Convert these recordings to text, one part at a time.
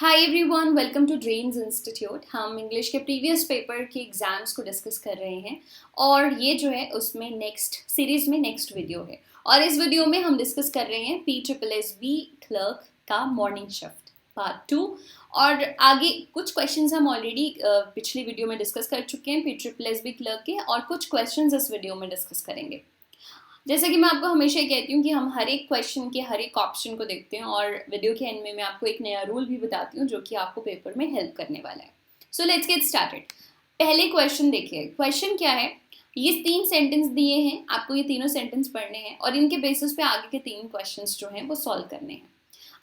Hi everyone, welcome to dreams institute. हम English के previous paper के एग्जाम्स को डिस्कस कर रहे हैं और ये जो है उसमें नेक्स्ट सीरीज में नेक्स्ट वीडियो है। और इस वीडियो में हम डिस्कस कर रहे हैं PSSB क्लर्क का मॉर्निंग शिफ्ट पार्ट 2। और आगे कुछ क्वेश्चंस हम ऑलरेडी पिछली वीडियो में डिस्कस कर चुके हैं PSSB क्लर्क के, और कुछ क्वेश्चंस इस वीडियो में डिस्कस करेंगे। जैसे कि मैं आपको हमेशा कहती हूँ कि हम हर एक क्वेश्चन के हर एक ऑप्शन को देखते हैं और वीडियो के एंड में मैं आपको एक नया रूल भी बताती हूँ जो कि आपको पेपर में हेल्प करने वाला है। So let's get started. पहले क्वेश्चन देखिए। क्वेश्चन क्या है, ये 3 सेंटेंस दिए हैं, आपको ये तीनों सेंटेंस पढ़ने हैं और इनके बेसिस पे आगे के 3 क्वेश्चंस जो हैं वो सॉल्व करने हैं।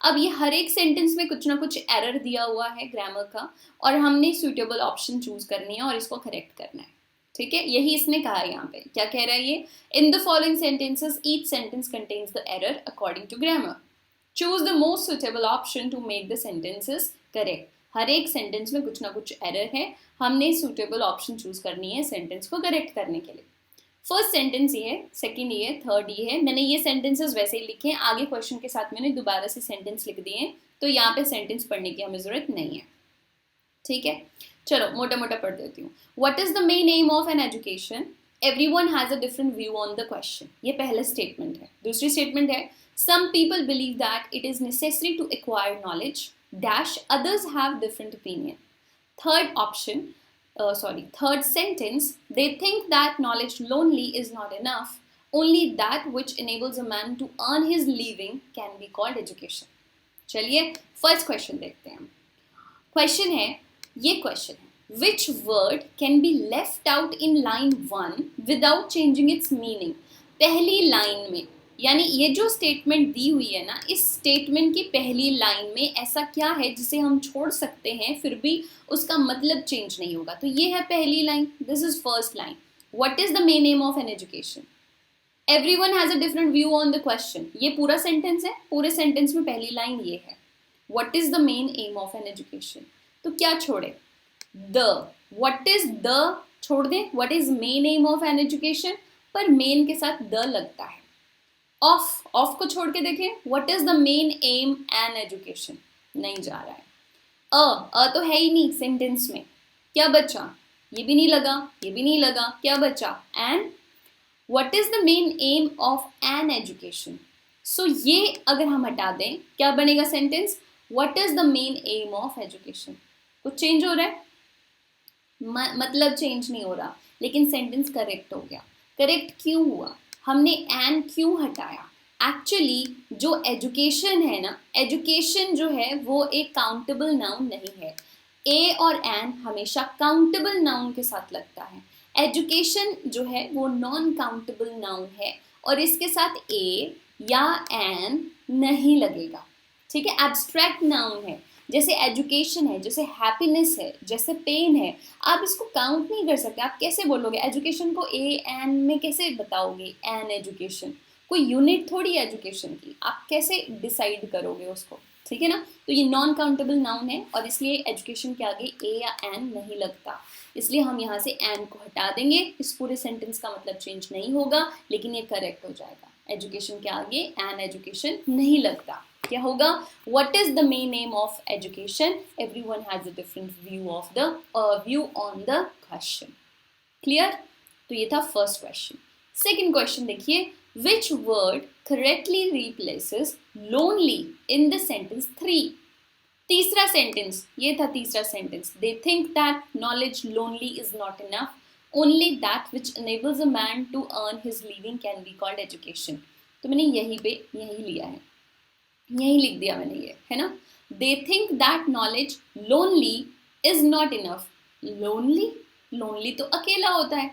अब ये हर एक सेंटेंस में कुछ ना कुछ एरर दिया हुआ है ग्रामर का, और हमने सूटेबल ऑप्शन चूज करनी है और इसको करेक्ट करना है। ठीक है, यही इसने कहा है। यहाँ पे क्या कह रहा है ये, in the following sentences each sentence contains the error according to grammar, choose the most suitable option to make the sentences correct. हर एक सेंटेंस में कुछ ना कुछ एरर है, हमने सुटेबल ऑप्शन चूज करनी है सेंटेंस को करेक्ट करने के लिए। फर्स्ट सेंटेंस ये है, सेकंड ये है, थर्ड ये है। मैंने ये सेंटेंसेस वैसे ही लिखे हैं, आगे क्वेश्चन के साथ मैंने दोबारा से सेंटेंस लिख दिए हैं, तो यहाँ पे सेंटेंस पढ़ने की हमें जरूरत नहीं है। ठीक है, चलो मोटा मोटा पढ़ देती हूँ। What is the main aim of an education? Everyone has a different view on the question. ये पहला स्टेटमेंट है। दूसरी स्टेटमेंट है, some people believe that it is necessary to acquire knowledge dash others have different opinion. Third option, third sentence, they think that knowledge lonely is not enough, only that which enables a man to earn his living can be called education। चलिए first question देखते हैं। Question है, ये question है, which word can be left out in line 1 without changing it's meaning. पहली line में, यानी ये जो स्टेटमेंट दी हुई है ना, इस स्टेटमेंट की पहली लाइन में ऐसा क्या है जिसे हम छोड़ सकते हैं फिर भी उसका मतलब चेंज नहीं होगा। तो ये है पहली line, this is first line. What is the main aim of an education? Everyone has a different view on the question. ये पूरा सेंटेंस है, पूरे सेंटेंस में पहली लाइन ये है, what is the main aim of an education. तो क्या छोड़े, द, व्हाट इज द छोड़ दें, what is main aim of an education, पर मेन के साथ द लगता है। ऑफ, ऑफ को छोड़ के देखें, what is the main M an education, नहीं जा रहा है। अ तो है ही नहीं सेंटेंस में, क्या बचा, ये भी नहीं लगा, ये भी नहीं लगा, क्या बचा, an. What is the main aim of an education. So ये अगर हम हटा दें क्या बनेगा sentence, what is the main aim of education. कुछ चेंज हो रहा है, मतलब चेंज नहीं हो रहा, लेकिन सेंटेंस करेक्ट हो गया। करेक्ट क्यों हुआ, हमने एन क्यों हटाया? एक्चुअली जो एजुकेशन है ना, एजुकेशन जो है वो एक काउंटेबल नाउन नहीं है। ए और एन हमेशा काउंटेबल नाउन के साथ लगता है। एजुकेशन जो है वो नॉन काउंटेबल नाउन है और इसके साथ ए या एन नहीं लगेगा। ठीक है, एब्स्ट्रैक्ट नाउन है, जैसे एजुकेशन है, जैसे हैप्पीनेस है, जैसे पेन है। आप इसको काउंट नहीं कर सकते। आप कैसे बोलोगे एजुकेशन को ए एन में, कैसे बताओगे एन एजुकेशन? कोई यूनिट थोड़ी है एजुकेशन की, आप कैसे डिसाइड करोगे उसको? ठीक है ना, तो ये नॉन काउंटेबल नाउन है और इसलिए एजुकेशन के आगे ए या एन नहीं लगता। इसलिए हम यहाँ से एन को हटा देंगे। इस पूरे सेंटेंस का मतलब चेंज नहीं होगा, लेकिन ये करेक्ट हो जाएगा। एजुकेशन के आगे एन एजुकेशन नहीं लगता। क्या होगा, what is the main aim of education? Everyone has a different view on the question. Clear? तो ये था फर्स्ट क्वेश्चन। सेकंड क्वेश्चन देखिए, which word correctly replaces lonely in the sentence 3? तीसरा सेंटेंस, ये था तीसरा sentence, they think that knowledge lonely is not enough, only that which enables a man to earn his living can be called education। तो मैंने यही लिया है, यही लिख दिया मैंने, ये है ना। They think that knowledge lonely is not enough. Lonely तो अकेला होता है,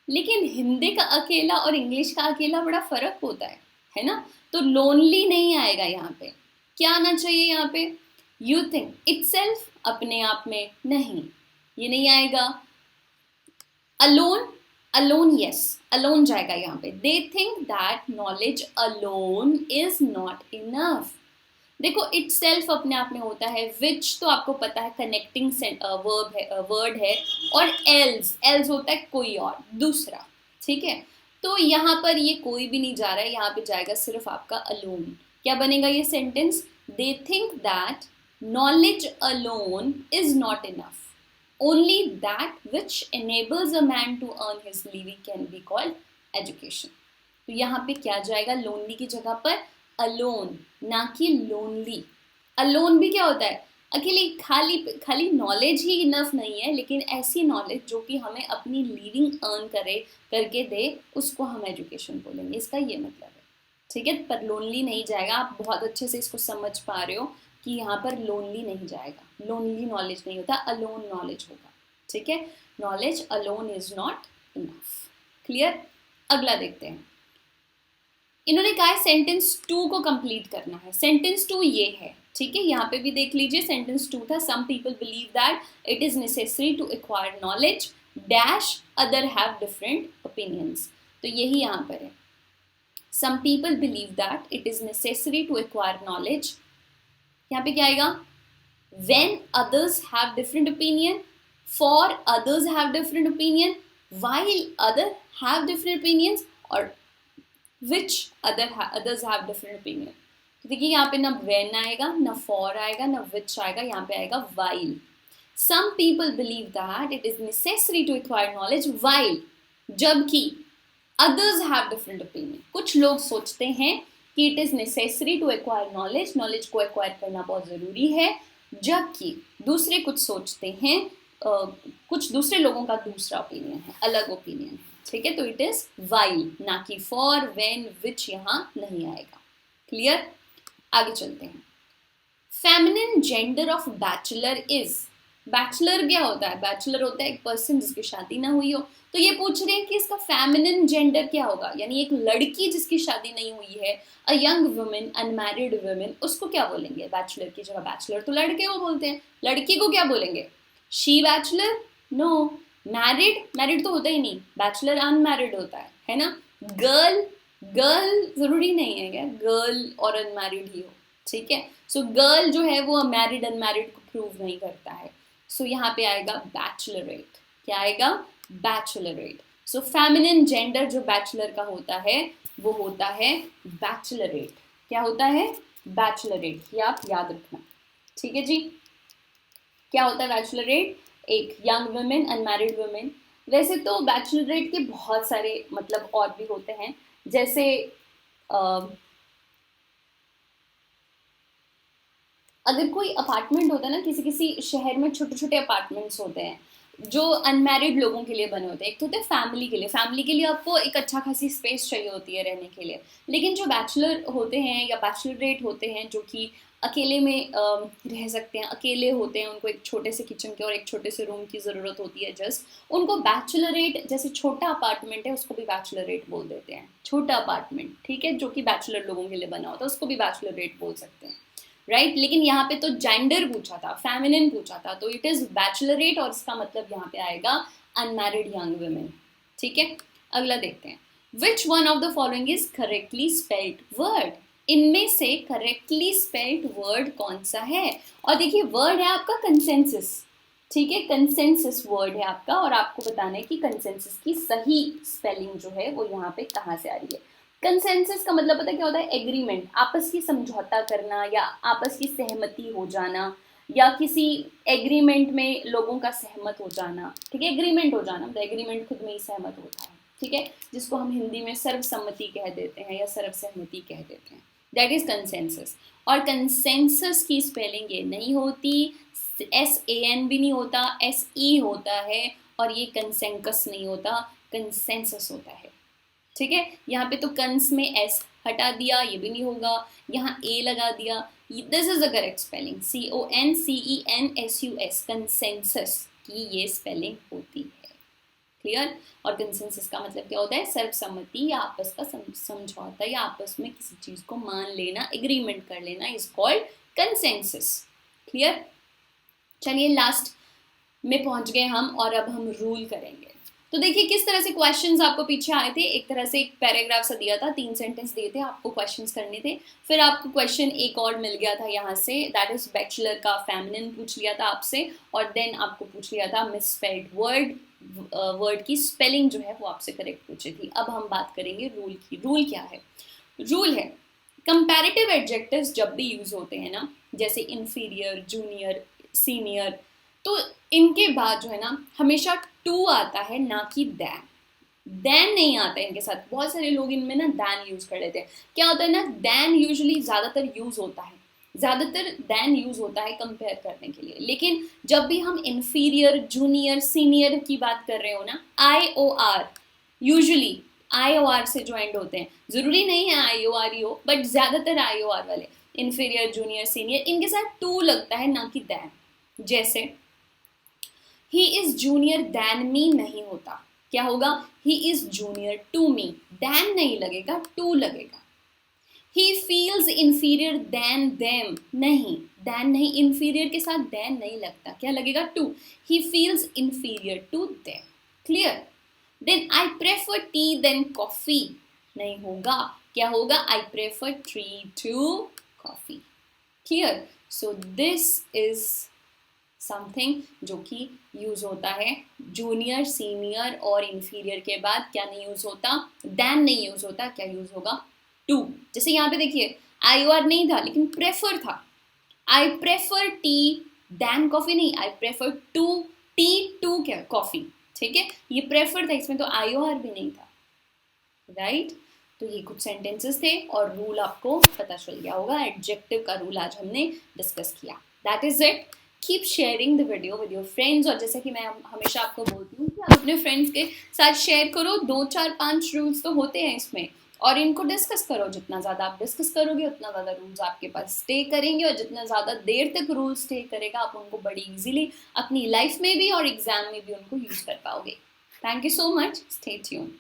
लेकिन हिंदी का अकेला और इंग्लिश का अकेला बड़ा फर्क होता है ना। तो लोनली नहीं आएगा यहाँ पे, क्या आना चाहिए यहाँ पे, यू थिंक इटसेल्फ, अपने आप में नहीं, ये नहीं आएगा। अलोन यस, अलोन जाएगा यहाँ पे। They think that knowledge alone is not enough. देखो इटसेल्फ अपने आप में होता है, विच तो आपको पता है कनेक्टिंग वर्ड है, और एल्स होता है कोई और दूसरा। ठीक है, तो यहाँ पर ये कोई भी नहीं जा रहा है, यहाँ पे जाएगा सिर्फ आपका अलोन। क्या बनेगा ये sentence, they think that knowledge alone is not enough. Only that which enables a man to earn his living can be called education. तो यहाँ पे क्या जाएगा lonely की जगह पर alone, ना कि lonely. alone भी क्या होता है? अकेले. खाली नॉलेज ही इनफ नहीं है, लेकिन ऐसी नॉलेज जो कि हमें अपनी लिविंग अर्न करके दे, उसको हम एजुकेशन बोलेंगे. इसका ये मतलब है. ठीक है, पर लोनली नहीं जाएगा. आप बहुत अच्छे से इसको समझ पा रहे हो कि यहाँ पर लोनली नहीं जाएगा. लोनली नॉलेज नहीं होता, अलोन नॉलेज होगा. ठीक है, knowledge alone is not enough. Clear. अगला देखते हैं. इन्होंने कहा है सेंटेंस 2 को कंप्लीट करना है. सेंटेंस 2 ये है. ठीक है, यहाँ पे भी देख लीजिए. सेंटेंस 2 था some people believe that it is necessary to acquire knowledge dash other have different opinions. तो यही यहाँ पर है. Some people believe that it is necessary to acquire knowledge. यहाँ पे क्या आएगा? When others have different opinion, for others have different opinion, while other have different opinions, or which others have different opinion. तो देखिए यहाँ पे ना when आएगा, ना for आएगा, ना which आएगा. यहाँ पे आएगा while. Some people believe that it is necessary to acquire knowledge while, जबकि others have different opinion. कुछ लोग सोचते हैं कि it is necessary to acquire knowledge, knowledge को acquire करना बहुत ज़रूरी है, जबकि दूसरे कुछ सोचते हैं, कुछ दूसरे लोगों का दूसरा ओपिनियन है, अलग ओपिनियन है. ठीक है, तो it is while, ना कि for, when, which यहाँ नहीं आएगा. क्लियर. आगे चलते हैं. Feminine gender of bachelor is. Bachelor क्या होता है? बैचलर होता है एक पर्सन जिसकी शादी ना हुई हो. तो ये पूछ रहे हैं कि इसका फेमिनिन जेंडर क्या होगा, यानी एक लड़की जिसकी शादी नहीं हुई है, a young women, unmarried women, उसको क्या बोलेंगे? बैचलर की जगह. बैचलर तो लड़के को बोलते हैं, लड़की को क्या बोलेंगे? She bachelor? नो. मैरिड तो होता ही नहीं, बैचलर अनमैरिड होता है ना. गर्ल जरूरी नहीं है क्या गर्ल और अनमैरिड ही हो. ठीक है, सो गर्ल जो है वो मैरिड अनमैरिड को प्रूव नहीं करता है. सो यहाँ पे आएगा बैचलरेट. क्या आएगा? बैचलरेट. सो फेमिनिन जेंडर जो बैचलर का होता है वो होता है बैचलरेट. क्या होता है? बैचलरेट. ये आप याद रखना. ठीक है जी. क्या होता है बैचलरेट? एक यंग वुमेन, अनमैरिड वुमेन. वैसे तो बैचलरेट के बहुत सारे मतलब और भी होते हैं, जैसे अगर कोई अपार्टमेंट होता है ना, किसी शहर में छोटे छोटे अपार्टमेंट्स होते हैं जो अनमैरिड लोगों के लिए बने होते हैं. एक तो होते हैं फैमिली के लिए आपको एक अच्छा खासी स्पेस चाहिए होती है रहने के लिए. लेकिन जो बैचलर होते हैं या बैचलरेट होते हैं जो कि अकेले में रह सकते हैं, अकेले होते हैं, उनको एक छोटे से किचन के और एक छोटे से रूम की ज़रूरत होती है जस्ट, उनको बैचलरेट, जैसे छोटा अपार्टमेंट है उसको भी बैचलरेट बोल देते हैं. छोटा अपार्टमेंट, ठीक है, जो कि बैचलर लोगों के लिए बना होता है, उसको भी बैचलरेट बोल सकते हैं. राइट. लेकिन यहाँ पे तो जेंडर पूछा था, फेमिनिन पूछा था, तो इट इज बैचलरेट और इसका मतलब यहाँ पे आएगा अनमैरिड यंग वुमेन. ठीक है, अगला देखते हैं. Which one of the following is correctly spelled word. इनमें से करेक्टली स्पेल्ड वर्ड कौन सा है? और देखिए वर्ड है आपका कंसेंसस. ठीक है, कंसेंसस वर्ड है आपका, और आपको बताना है कि कंसेंसस की सही स्पेलिंग जो है वो यहाँ पे कहाँ से आ रही है. कंसेंसस का मतलब पता है क्या होता है? एग्रीमेंट, आपस की समझौता करना या आपस की सहमति हो जाना, या किसी एग्रीमेंट में लोगों का सहमत हो जाना. ठीक है, एग्रीमेंट हो जाना मतलब एग्रीमेंट खुद में ही सहमत होता है. ठीक है, जिसको हम हिंदी में सर्वसम्मति कह देते हैं या सर्वसहमति कह देते हैं. That is consensus. और कंसेंसस की स्पेलिंग ये नहीं होती, SAN भी नहीं होता, SE होता है, और ये कंसेंकस नहीं होता, कंसेंसस होता है. ठीक है, यहाँ पे तो कंस में S हटा दिया, ये भी नहीं होगा, यहाँ A लगा दिया. This is the correct spelling, CONCENSUS, consensus की ये स्पेलिंग होती है. क्लियर. और कंसेंसस का मतलब क्या होता है? सर्वसम्मति या आपस का समझौता या आपस में किसी चीज को मान लेना, एग्रीमेंट कर लेना, इज कॉल्ड कंसेंसस. क्लियर. चलिए लास्ट में पहुंच गए हम, और अब हम रूल करेंगे. तो देखिए किस तरह से क्वेश्चंस आपको पीछे आए थे. एक तरह से एक पैराग्राफ सा दिया था, 3 सेंटेंस दिए थे, आपको क्वेश्चंस करने थे. फिर आपको क्वेश्चन एक और मिल गया था यहाँ से, दैट इज बैचलर का फेमिनिन पूछ लिया था आपसे, और देन आपको पूछ लिया था मिसस्पेल्ड वर्ड की स्पेलिंग जो है वो आपसे करेक्ट पूछी थी. अब हम बात करेंगे रूल की. रूल क्या है? रूल है कंपैरेटिव एडजेक्टिव्स जब भी यूज होते हैं ना, जैसे इंफीरियर, जूनियर, सीनियर, तो इनके बाद जो है ना हमेशा टू आता है, ना कि दैन। दैन नहीं आता है इनके साथ। बहुत सारे लोग इनमें ना दैन यूज कर लेते हैं। क्या होता है ना, दैन यूजुअली ज्यादातर यूज होता है, ज्यादातर दैन यूज होता है कंपेयर करने के लिए। लेकिन जब भी हम इंफीरियर, जूनियर, सीनियर की बात कर रहे हो ना, I O R, usually I O R से जो एंड होते हैं, जरूरी नहीं है आई ओ आर ही हो, बट ज्यादातर आई ओ आर वाले, इंफीरियर, जूनियर, सीनियर, इनके साथ टू लगता है, ना कि दैन। जैसे he is junior than me नहीं होता, क्या होगा, he is junior to me, than नहीं लगेगा, टू लगेगा। He feels inferior than them, नहीं, दैन नहीं, इंफीरियर के साथ दैन नहीं लगता, क्या लगेगा, to. He feels inferior to them, clear. Then I prefer tea than coffee, नहीं होगा, क्या होगा, I prefer tea to coffee, clear. So this is something जो कि यूज होता है जूनियर, सीनियर और इंफीरियर के बाद। क्या नहीं यूज होता, दैन नहीं यूज होता, क्या यूज होगा, टू। जैसे यहाँ पे देखिए आई आर नहीं था लेकिन प्रेफर था, I prefer tea than coffee नहीं, I prefer to tea to क्या कॉफी, ठीक है। ये प्रेफर था, इसमें तो आई आर भी नहीं था, राइट। तो ये कुछ सेंटेंसेस थे और रूल आपको पता चल गया होगा। एडजेक्टिव का रूल आज हमने डिस्कस किया। That is it. Keep sharing the video with your friends. और जैसे कि मैं हमेशा आपको बोलती हूँ कि आप अपने फ्रेंड्स के साथ शेयर करो। 2 4 5 रूल्स तो होते हैं इसमें, और इनको डिस्कस करो। जितना ज़्यादा आप डिस्कस करोगे उतना ज़्यादा रूल्स आपके पास स्टे करेंगे, और जितना ज़्यादा देर तक रूल स्टे करेगा आप उनको बड़ी इजीली अपनी लाइफ में भी और एग्जाम में भी उनको यूज़ कर पाओगे। Thank you so much, stay tuned.